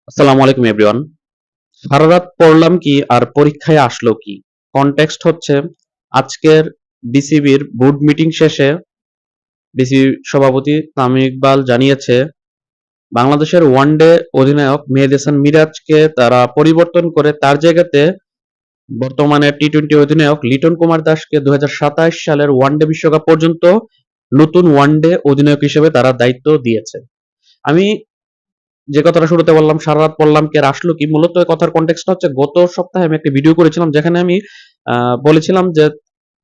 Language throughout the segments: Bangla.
আসসালামু আলাইকুম এভরিওয়ান। সারা রাত পড়লাম কি আর পরীক্ষায় আসলো কি? কনটেক্সট হচ্ছে আজকের বিসিবির বোর্ড মিটিং শেষে বিসিবি সভাপতি তামিম ইকবাল জানিয়েছে বাংলাদেশের ওয়ানডে অধিনায়ক মেহেদী হাসান মিরাজকে তারা পরিবর্তন করে তার জায়গাতে বর্তমানে টি-টোয়েন্টি অধিনায়ক লিটন কুমার দাসকে ২০২৭ সালের ওয়ানডে বিশ্বকাপ পর্যন্ত নতুন ওয়ানডে অধিনায়ক হিসেবে তারা দায়িত্ব দিয়েছে। আমি যে কথাটা শুরুতে বললাম সারা রাত পড়লাম কি আর আসলো কি, মূলত এই কথার কনটেক্সট হচ্ছে গত সপ্তাহে আমি একটা ভিডিও করেছিলাম যেখানে আমি বলেছিলাম যে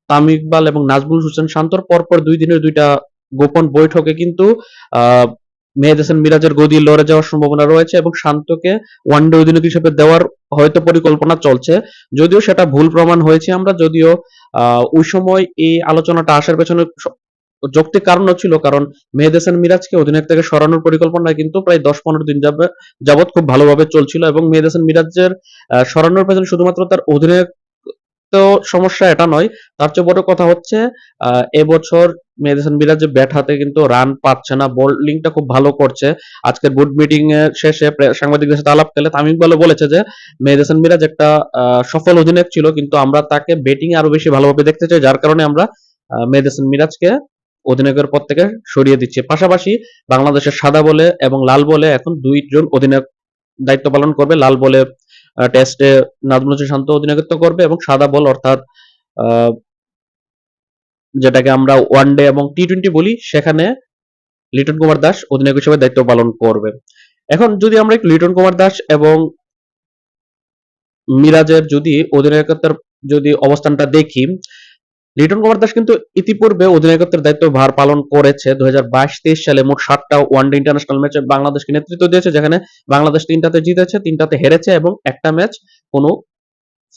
তামিম ইকবাল এবং নাজমুল হোসেন শান্তর পরপর ২ দিনের ২ টা গোপন বৈঠকে কিন্তু আহ মেহেদী হাসান মিরাজের গদি লড়ে যাওয়ার সম্ভাবনা রয়েছে এবং শান্তকে ওয়ানডে অধিনায়ক হিসেবে দেওয়ার হয়তো পরিকল্পনা চলছে। যদিও সেটা ভুল প্রমাণ হয়েছে আমরা, যদিও ওই সময় এই আলোচনাটা আসার পেছনে যৌক্তিক কারণও ছিল, কারণ মেহেদী হাসান মিরাজকে অধিনায়ক থেকে সরানোর পরিকল্পনা কিন্তু প্রায় ১০-১৫ দিন যাবৎ খুব ভালোভাবে চলছিল এবং মেহেদী হাসান মিরাজের সরানোর পেছনে শুধুমাত্র তার অধিনায়ক তো সমস্যা এটা নয়, তার চেয়ে বড় কথা হচ্ছে এবছর মেহেদী হাসান মিরাজ যে ব্যাট হাতে কিন্তু রান পাচ্ছে না, বোলিংটা খুব ভালো করছে। আজকের বোর্ড মিটিং এর শেষে সাংবাদিকদের সাথে আলাপকালে তামিম ইকবালও বলেছে যে মেহেদী হাসান মিরাজ একটা সফল অধিনায়ক ছিল, কিন্তু আমরা তাকে ব্যাটিং আরো বেশি ভালোভাবে দেখতে চাই, যার কারণে আমরা মেহেদী হাসান মিরাজকে অধিনায়কের পদ থেকে সরিয়ে দিচ্ছে। পাশাপাশি বাংলাদেশের সাদা বলে এবং লাল বলে এখন ২ জন অধিনায়ক দায়িত্ব পালন করবে। লাল বলে টেস্টে নাজমুল হোসেন শান্ত অধিনায়কত্ব করবে এবং সাদা বল অর্থাৎ আহ, যেটাকে আমরা ওয়ানডে এবং টি-টোয়েন্টি বলি সেখানে লিটন কুমার দাস অধিনায়ক হিসেবে দায়িত্ব পালন করবে। এখন যদি আমরা একটু লিটন কুমার দাস এবং মিরাজের যদি অধিনায়কত্বের যদি অবস্থানটা দেখি, লিটন কুমার দাস কিন্তু ইতিপূর্বে অধিনায়কত্বের দায়িত্ব ভার পালন করেছে। ২০২২-২৩ সালে মোট ৭টা ওয়ানডে ইন্টারন্যাশনাল ম্যাচে বাংলাদেশকে নেতৃত্ব দিয়েছে, যেখানে বাংলাদেশ ৩টাতে জিতেছে, ৩টাতে হেরেছে এবং একটা ম্যাচ কোনো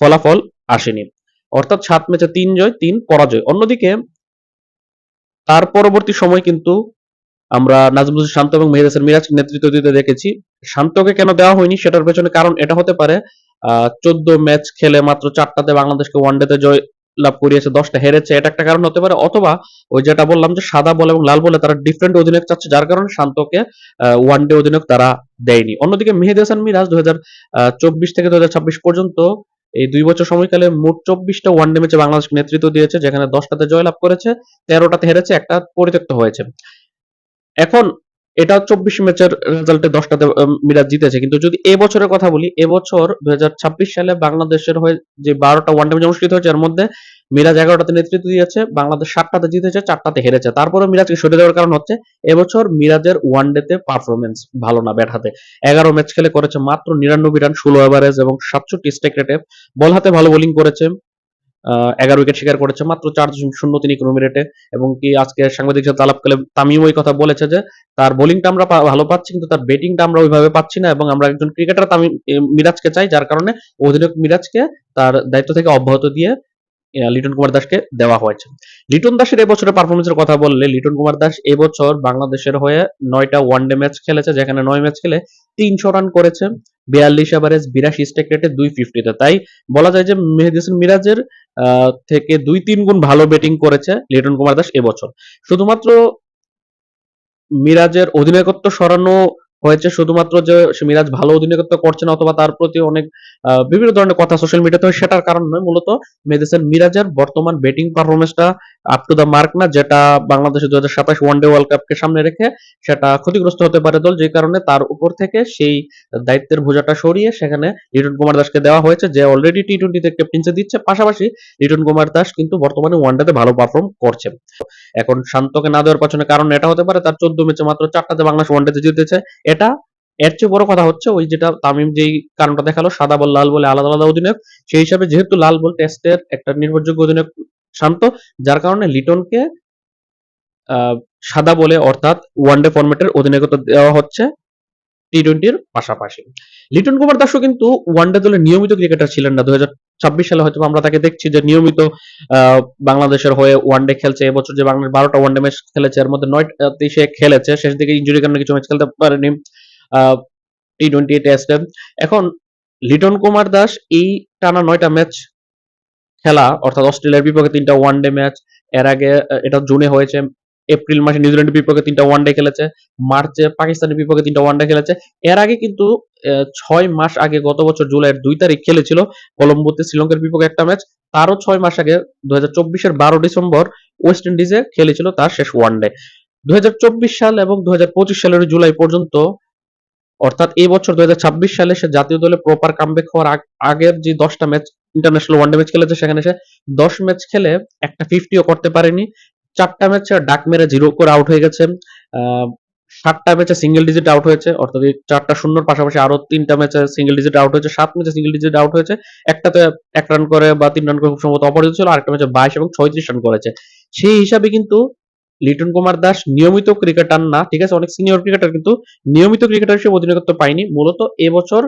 ফলাফল আসেনি। অর্থাৎ ৭ ম্যাচে ৩ জয় ৩ পরাজয়। অন্যদিকে তার পরবর্তী সময় কিন্তু আমরা নাজমুল হোসেন শান্ত এবং মেহেদী হাসান মিরাজকে নেতৃত্ব দিতে দেখেছি। শান্তকে কেন দেওয়া হয়নি সেটার পেছনে কারণ এটা হতে পারে ১৪ ম্যাচ খেলে মাত্র ৪টাতে বাংলাদেশকে ওয়ানডেতে জয় লাভ করিয়েছে, ১০টা হেরেছে, এটা একটা কারণ হতে পারে। অথবা ওই যেটা বললাম যে সাদা বল এবং লাল বলে তারা ডিফারেন্ট অধিনায়ক চাচ্ছে, যার কারণে শান্তকে ওয়ানডে অধিনায়ক তারা দেয়নি। অন্যদিকে মেহেদী হাসান মিরাজ ২০২৪ থেকে ২০২৬ পর্যন্ত এই ২ বছর সময়কালে মোট ২৪টা ওয়ানডে ম্যাচে বাংলাদেশকে নেতৃত্ব দিয়েছে, যেখানে ১০টাতে জয়লাভ করেছে, ১৩টাতে হেরেছে, একটা পরিত্যক্ত হয়েছে। এখন এটা ২৪ ম্যাচের রেজাল্টে ১০টাতে মিরাজ জিতেছে। কিন্তু যদি এবছরের কথা বলি, এবছর ২০২৬ সালে বাংলাদেশের হয়ে যে ১২টা ওয়ানডে ম্যাচ অনুষ্ঠিত হয়েছে, এর মধ্যে মিরাজ ১১টাতে নেতৃত্ব দিয়েছে, বাংলাদেশ ৭টাতে জিতেছে, ৪টাতে হেরেছে। তারপরেও মিরাজকে সরিয়ে দেওয়ার কারণ হচ্ছে এবছর মিরাজের ওয়ানডেতে পারফরম্যান্স ভালো না ব্যাট হাতে। ১১ ম্যাচ খেলে করেছে মাত্র ৯৯ রান, ১৬ এভারেজ এবং ৬৭ স্ট্রাইক রেটে। বল হাতে ভালো বোলিং করেছে, ১১ উইকেট শিকার করেছে মাত্র ৪.০৩ ইকোনমি রেটে। এবং কি আজকে সাংবাদিকের সাথে আলাপকালে তামিম ওই কথা বলেছে যে তার বোলিংটা আমরা ভালো পাচ্ছি, কিন্তু তার ব্যাটিংটা আমরা ওইভাবে পাচ্ছি না এবং আমরা একজন ক্রিকেটার তামিম মিরাজকে চাই, যার কারণে অধিনায়ক মিরাজকে তার দায়িত্ব থেকে অব্যাহত দিয়ে লিটন কুমার দাসকে দেওয়া হয়েছে। লিটন দাসের এবছরের পারফরমেন্সের কথা বললে, লিটন কুমার দাস এবছর বাংলাদেশের হয়ে ৯টা ওয়ানডে ম্যাচ খেলেছে, যেখানে ৯ ম্যাচ খেলে ৩০০ রান করেছে, ৪২ এভারেজ, ৮২ স্ট্রাইক রেটে, ২50-তে। তাই বলা যায় যে মেহেদী হাসান মিরাজের থেকে ২-৩ গুণ ভালো ব্যাটিং করেছে লিটন কুমার দাস এবছর। শুধুমাত্র মিরাজের অধিনায়কত্ব সরানো হয়েছে শুধুমাত্র যে মিরাজ ভালো অধিনায়কত্ব করছে না অথবা তার প্রতি অনেক বিভিন্ন ধরনের কথা সোশ্যাল মিডিয়াতে হয় সেটার কারণ নয়, মূলত মেহেদী হাসান মিরাজের বর্তমান ব্যাটিং পারফরমেন্সটা আপ টু দ্য মার্ক না, যেটা বাংলাদেশের ২০২৭ ওয়ানডে ওয়ার্ল্ড কাপকে সামনে রেখে সেটা ক্ষতিগ্রস্ত হতে পারে দল, যে কারণে তার উপর থেকে সেই দায়িত্বের বোঝাটা সরিয়ে সেখানে লিটন কুমার দাসকে দেওয়া হয়েছে, যে অলরেডি টি-টোয়েন্টিতে ক্যাপ্টেন্সি দিচ্ছে। পাশাপাশি লিটন কুমার দাস কিন্তু বর্তমানে ওয়ানডেতে ভালো পারফর্ম করছে। এখন শান্তকে না দেওয়ার পেছনে কারণ এটা হতে পারে তার ১৪ ম্যাচে মাত্র ৪টাতে বাংলাদেশ ওয়ানডেতে জিতেছে। এটা এর চেয়ে বড় কথা হচ্ছে ওই যেটা তামিম যেই কারণটা দেখালো সাদা বল লাল বলে আলাদা আলাদা অধিনায়ক, সেই হিসাবে যেহেতু লাল বল টেস্টের একটা নির্ভরযোগ্য অধিনায়ক শান্ত, যার কারণে লিটনকে আহ, সাদা বলে অর্থাৎ ওয়ানডে ফরম্যাটের অধিনায়কত্ব দেওয়া হচ্ছে টি-টোয়েন্টির পাশাপাশি। লিটন কুমার দাসও কিন্তু ওয়ানডে দলের নিয়মিত ক্রিকেটার ছিলেন না। ২০২৬ সালে হয়তো আমরা তাকে দেখছি যে নিয়মিত বাংলাদেশের হয়ে ওয়ানডে খেলছে। এবছর যে বাংলাদেশ ১২টা ওয়ানডে ম্যাচ খেলেছে, এর মধ্যে ৯টি সে খেলেছে, শেষ দিকে ইনজুরির কারণে কিছু ম্যাচ খেলতে পারেনি টি-টোয়েন্টি টেস্টে। এখন লিটন কুমার দাস এই টানা ৯টা ম্যাচ খেলা, অর্থাৎ অস্ট্রেলিয়ার বিপক্ষে ৩টা ওয়ানডে ম্যাচ, এর আগে এটা জুনে হয়েছে, এপ্রিল মাসে নিউজিল্যান্ডের বিপক্ষে ৩টা ওয়ানডে খেলেছে, মার্চে পাকিস্তানের বিপক্ষে ৩টা ওয়ানডে খেলেছে। এর আগে কিন্তু 6 মাস আগে গত বছর জুলাইয়ের 2 তারিখ খেলেছিল কলম্বোতে শ্রীলঙ্কার বিপক্ষে একটা ম্যাচ। তারও 6 মাস আগে 2024 এর 12 ডিসেম্বর ওয়েস্ট ইন্ডিজে খেলেছিল তার শেষ ওয়ানডে। 2024 সাল এবং 2025 সালের জুলাই পর্যন্ত, অর্থাৎ এই বছর 2026 সালে সে জাতীয় দলে প্রপার কামব্যাক হওয়ার আগের যে 10টা ম্যাচ ইন্টারন্যাশনাল ওয়ানডে ম্যাচ খেলেছে, সেখানে সে 10 ম্যাচ খেলে একটা 50ও করতে পারেনি। 4টা ম্যাচে ডাক মেরে 0 করে আউট হয়ে গেছে। 7টা ম্যাচে সিঙ্গেল ডিজিট আউট হয়েছে, অর্থাৎ এই 4টা শূন্যর পাশাপাশি আরো 3টা ম্যাচে সিঙ্গেল ডিজিট আউট হয়েছে। 7 ম্যাচে সিঙ্গেল ডিজিট আউট হয়েছে। একটাতে 1 রান করে বা 3 রান করে খুব সম্ভবত অপরাজিত ছিল, আরেকটা ম্যাচে 22 এবং 36 রান করেছে। সেই হিসাবে কিন্তু লিটন কুমার দাস নিয়মিত ক্রিকেটার না, ঠিক আছে, অনেক সিনিয়র ক্রিকেটার, কিন্তু নিয়মিত ক্রিকেটার হিসেবে অধিনায়কত্ব পায়নি। মূলত এবছর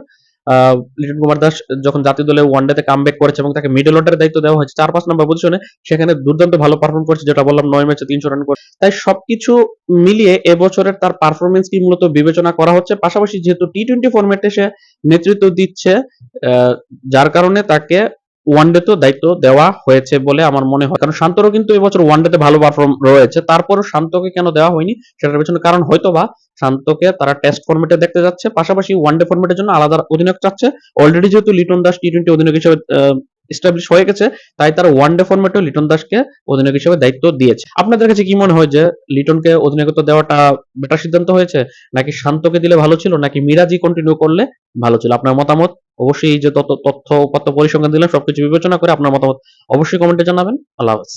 লিটন কুমার দাস যখন জাতীয় দলে ওয়ানডেতে কামব্যাক করেছে এবং তাকে মিডল অর্ডারের দায়িত্ব দেওয়া হয়েছে 4-5 নম্বর পজিশনে, সেখানে দুর্দান্ত ভালো পারফর্ম করেছে, যেটা বললাম 9 ম্যাচে 300 রান করে। তাই সবকিছু মিলিয়ে এবছরের তার পারফরমেন্স কি মূলত বিবেচনা করা হচ্ছে। পাশাপাশি যেহেতু টি-20 ফরম্যাটে সে নেতৃত্ব দিচ্ছে, যার কারণে তাকে ওয়ানডেতে দায়িত্ব দেওয়া হয়েছে বলে আমার মনে হয়। কারণ শান্তরও কিন্তু এবছর ওয়ানডেতে ভালো পারফর্ম রয়েছে, তারপরও শান্তকে কেন দেওয়া হয়নি সেটার পেছনে কারণ হয়তোবা শান্তকে তারা টেস্ট ফরম্যাটে দেখতে যাচ্ছে, পাশাপাশি ওয়ানডে ফরম্যাটের জন্য আলাদা অধিনায়ক চাচ্ছে। অলরেডি যেহেতু লিটন দাস টি-20 অধিনায়ক হিসেবে এস্টাবলিশ হয়ে গেছে, তাই তারা ওয়ানডে ফরম্যাটেও লিটন দাসকে অধিনায়ক হিসেবে দায়িত্ব দিয়েছে। আপনাদের কাছে কি মনে হয় যে লিটনকে অধিনায়কত্ব দেওয়াটা বেটার সিদ্ধান্ত হয়েছে, নাকি শান্তকে দিলে ভালো ছিল, নাকি মিরাজই কন্টিনিউ করলে ভালো ছিল? আপনার মতামত অবশ্যই, এই যে তথ্য উপাত্ত পরিসংখ্যান দিলাম সবকিছু বিবেচনা করে আপনার মতামত অবশ্যই কমেন্টে জানাবেন। আল্লাহ হাফেজ।